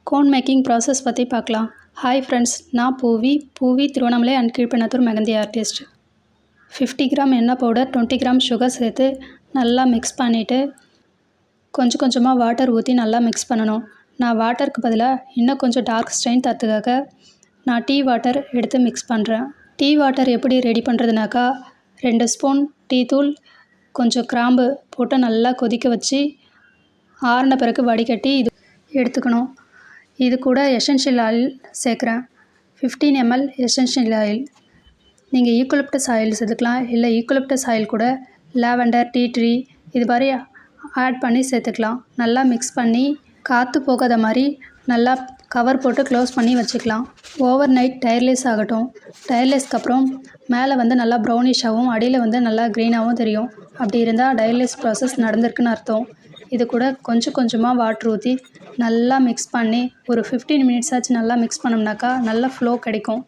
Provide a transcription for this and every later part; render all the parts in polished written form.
Cone making process பற்றி பார்க்கலாம். Hi friends, நான் Poovi Tiruvannamalai and Kilpennathur mehndi artist. 50 gram எண்ணெய் பவுடர், 20 கிராம் சுகர் சேர்த்து நல்லா மிக்ஸ் பண்ணிவிட்டு கொஞ்சம் கொஞ்சமாக வாட்டர் ஊற்றி நல்லா மிக்ஸ் பண்ணணும். நான் வாட்டருக்கு பதிலாக இன்னும் கொஞ்சம் டார்க் ஸ்ட்ரெயின் தரத்துக்காக நான் டீ வாட்டர் எடுத்து மிக்ஸ் பண்ணுறேன். டீ வாட்டர் எப்படி ரெடி பண்ணுறதுனாக்கா, 2 ஸ்பூன் டீ தூள், கொஞ்சம் கிராம்பு போட்டு நல்லா கொதிக்க வச்சு ஆறின பிறகு வடிகட்டி இது எடுத்துக்கணும். இது கூட எசென்ஷியல் ஆயில் சேர்க்குறேன். 15 ml எசென்ஷியல் ஆயில். நீங்கள் யூக்கலிப்டஸ் ஆயில் சேர்த்துக்கலாம், இல்லை யூக்கலிப்டஸ் ஆயில் கூட லாவெண்டர், டீ ட்ரீ இது மாதிரி ஆட் பண்ணி சேர்த்துக்கலாம். நல்லா மிக்ஸ் பண்ணி காற்று போகாத மாதிரி நல்லா கவர் போட்டு க்ளோஸ் பண்ணி வச்சுக்கலாம். ஓவர் நைட் டயர்லெஸ் ஆகட்டும். டயர்லெஸ்க்கு அப்புறம் மேலே நல்லா ப்ரௌனிஷாகவும் அடியில் நல்லா க்ரீனாகவும் தெரியும். அப்படி இருந்தால் டயர்லெஸ் ப்ராசஸ் நடந்திருக்குன்னு அர்த்தம். இது கூட கொஞ்சம் கொஞ்சமாக வாட்ரு ஊற்றி நல்லா மிக்ஸ் பண்ணி ஒரு 15 மினிட்ஸ் ஆச்சு நல்லா மிக்ஸ் பண்ணோம்னாக்கா நல்லா ஃப்ளோ கிடைக்கும்.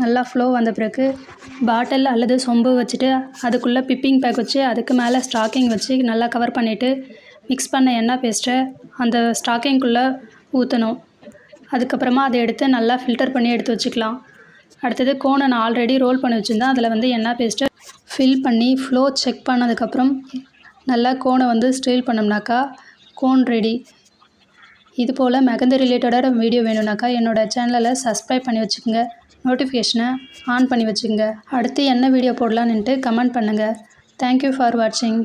நல்லா ஃப்ளோ வந்த பிறகு பாட்டில் அல்லது சொம்பு வச்சுட்டு அதுக்குள்ளே பிப்பிங் பேக் வச்சு அதுக்கு மேலே ஸ்டாக்கிங் வச்சு நல்லா கவர் பண்ணிவிட்டு மிக்ஸ் பண்ண எண்ணெய் பேஸ்ட்டை அந்த ஸ்டாக்கிங்குள்ளே ஊற்றணும். அதுக்கப்புறமா அதை எடுத்து நல்லா ஃபில்டர் பண்ணி எடுத்து வச்சுக்கலாம். அடுத்தது கோனை நான் ஆல்ரெடி ரோல் பண்ணி வச்சுருந்தேன். அதில் எண்ணெய் பேஸ்ட்டை ஃபில் பண்ணி ஃப்ளோ செக் பண்ணதுக்கப்புறம் நல்லா கோனை ஸ்டீல் பண்ணோம்னாக்கா கோன் ரெடி. இது போல் மெகந்தி ரிலேட்டடான வீடியோ வேணும்னாக்கா என்னோடய சேனலில் சப்ஸ்கிரைப் பண்ணி வச்சுக்கோங்க. நோட்டிஃபிகேஷனை ஆன் பண்ணி வச்சுக்கோங்க. அடுத்து என்ன வீடியோ போடலான்னுட்டு கமெண்ட் பண்ணுங்கள். தேங்க்யூ ஃபார் வாட்சிங்.